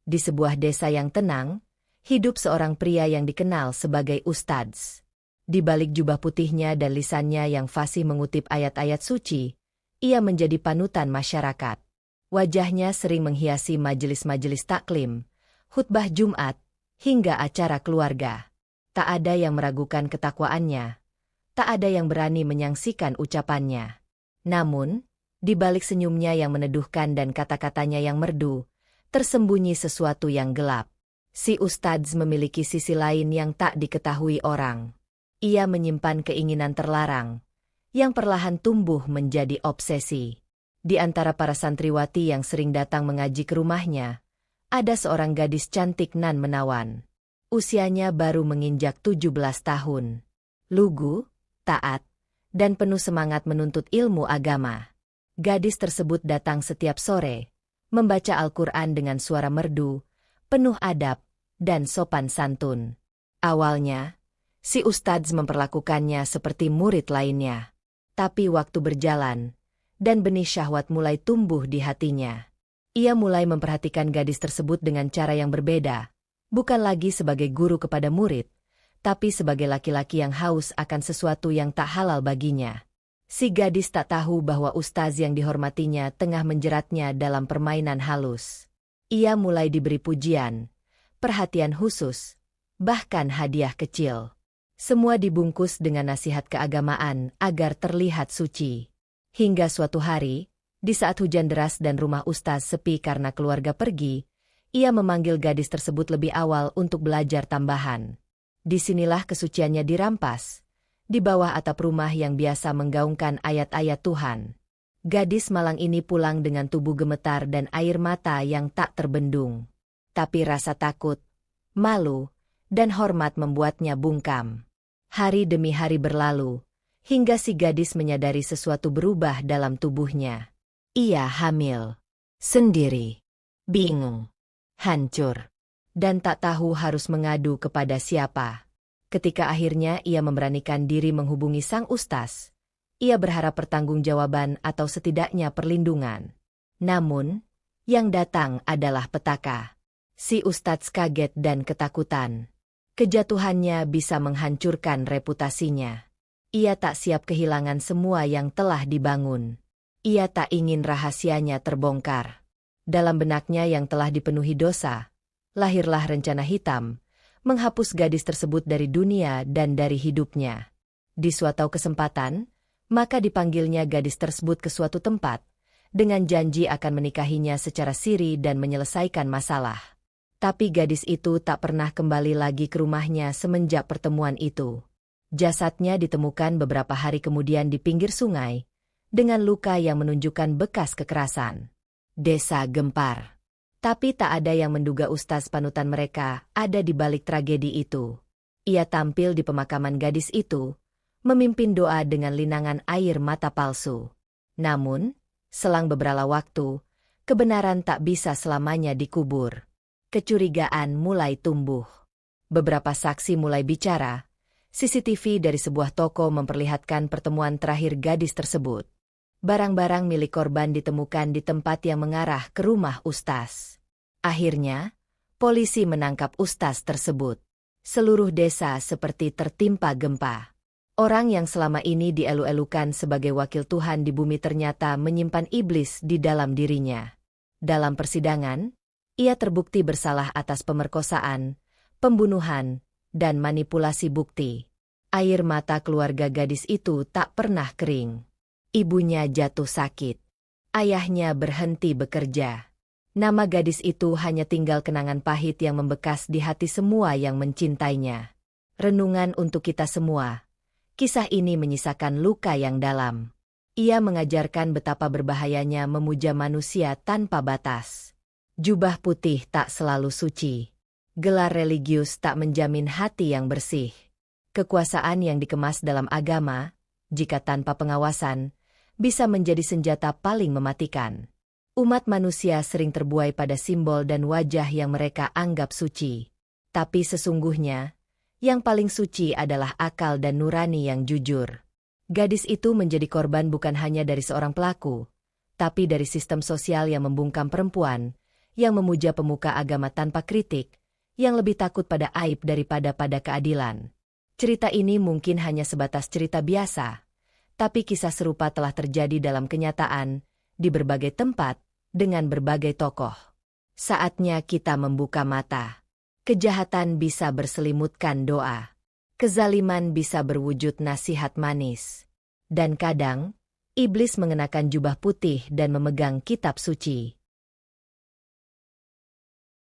Di sebuah desa yang tenang, hidup seorang pria yang dikenal sebagai Ustadz. Di balik jubah putihnya dan lisannya yang fasih mengutip ayat-ayat suci, ia menjadi panutan masyarakat. Wajahnya sering menghiasi majelis-majelis taklim, khutbah Jumat, hingga acara keluarga. Tak ada yang meragukan ketakwaannya. Tak ada yang berani menyangsikan ucapannya. Namun, di balik senyumnya yang meneduhkan dan kata-katanya yang merdu, tersembunyi sesuatu yang gelap. Si Ustadz memiliki sisi lain yang tak diketahui orang. Ia menyimpan keinginan terlarang, yang perlahan tumbuh menjadi obsesi. Di antara para santriwati yang sering datang mengaji ke rumahnya, ada seorang gadis cantik nan menawan. Usianya baru menginjak 17 tahun. Lugu, taat, dan penuh semangat menuntut ilmu agama. Gadis tersebut datang setiap sore, membaca Al-Quran dengan suara merdu, penuh adab, dan sopan santun. Awalnya, si Ustadz memperlakukannya seperti murid lainnya. Tapi waktu berjalan, dan benih syahwat mulai tumbuh di hatinya. Ia mulai memperhatikan gadis tersebut dengan cara yang berbeda. Bukan lagi sebagai guru kepada murid, tapi sebagai laki-laki yang haus akan sesuatu yang tak halal baginya. Si gadis tak tahu bahwa ustaz yang dihormatinya tengah menjeratnya dalam permainan halus. Ia mulai diberi pujian, perhatian khusus, bahkan hadiah kecil. Semua dibungkus dengan nasihat keagamaan agar terlihat suci. Hingga suatu hari, di saat hujan deras dan rumah ustaz sepi karena keluarga pergi, ia memanggil gadis tersebut lebih awal untuk belajar tambahan. Disinilah kesuciannya dirampas, di bawah atap rumah yang biasa menggaungkan ayat-ayat Tuhan. Gadis malang ini pulang dengan tubuh gemetar dan air mata yang tak terbendung. Tapi rasa takut, malu, dan hormat membuatnya bungkam. Hari demi hari berlalu, hingga si gadis menyadari sesuatu berubah dalam tubuhnya. Ia hamil, sendiri, bingung, hancur, dan tak tahu harus mengadu kepada siapa. Ketika akhirnya ia memberanikan diri menghubungi sang ustaz, ia berharap pertanggungjawaban atau setidaknya perlindungan. Namun, yang datang adalah petaka. Si ustaz kaget dan ketakutan. Kejatuhannya bisa menghancurkan reputasinya. Ia tak siap kehilangan semua yang telah dibangun. Ia tak ingin rahasianya terbongkar. Dalam benaknya yang telah dipenuhi dosa, lahirlah rencana hitam, menghapus gadis tersebut dari dunia dan dari hidupnya. Di suatu kesempatan, maka dipanggilnya gadis tersebut ke suatu tempat, dengan janji akan menikahinya secara siri dan menyelesaikan masalah. Tapi gadis itu tak pernah kembali lagi ke rumahnya semenjak pertemuan itu. Jasadnya ditemukan beberapa hari kemudian di pinggir sungai, dengan luka yang menunjukkan bekas kekerasan. Desa gempar. Tapi tak ada yang menduga ustaz panutan mereka ada di balik tragedi itu. Ia tampil di pemakaman gadis itu, memimpin doa dengan linangan air mata palsu. Namun, selang beberapa waktu, kebenaran tak bisa selamanya dikubur. Kecurigaan mulai tumbuh. Beberapa saksi mulai bicara. CCTV dari sebuah toko memperlihatkan pertemuan terakhir gadis tersebut. Barang-barang milik korban ditemukan di tempat yang mengarah ke rumah ustaz. Akhirnya, polisi menangkap ustaz tersebut. Seluruh desa seperti tertimpa gempa. Orang yang selama ini dielu-elukan sebagai wakil Tuhan di bumi ternyata menyimpan iblis di dalam dirinya. Dalam persidangan, ia terbukti bersalah atas pemerkosaan, pembunuhan, dan manipulasi bukti. Air mata keluarga gadis itu tak pernah kering. Ibunya jatuh sakit. Ayahnya berhenti bekerja. Nama gadis itu hanya tinggal kenangan pahit yang membekas di hati semua yang mencintainya. Renungan untuk kita semua. Kisah ini menyisakan luka yang dalam. Ia mengajarkan betapa berbahayanya memuja manusia tanpa batas. Jubah putih tak selalu suci. Gelar religius tak menjamin hati yang bersih. Kekuasaan yang dikemas dalam agama, jika tanpa pengawasan, bisa menjadi senjata paling mematikan. Umat manusia sering terbuai pada simbol dan wajah yang mereka anggap suci. Tapi sesungguhnya, yang paling suci adalah akal dan nurani yang jujur. Gadis itu menjadi korban bukan hanya dari seorang pelaku, tapi dari sistem sosial yang membungkam perempuan, yang memuja pemuka agama tanpa kritik, yang lebih takut pada aib daripada pada keadilan. Cerita ini mungkin hanya sebatas cerita biasa, tapi kisah serupa telah terjadi dalam kenyataan, di berbagai tempat, dengan berbagai tokoh. Saatnya kita membuka mata. Kejahatan bisa berselimutkan doa. Kezaliman bisa berwujud nasihat manis. Dan kadang, iblis mengenakan jubah putih dan memegang kitab suci.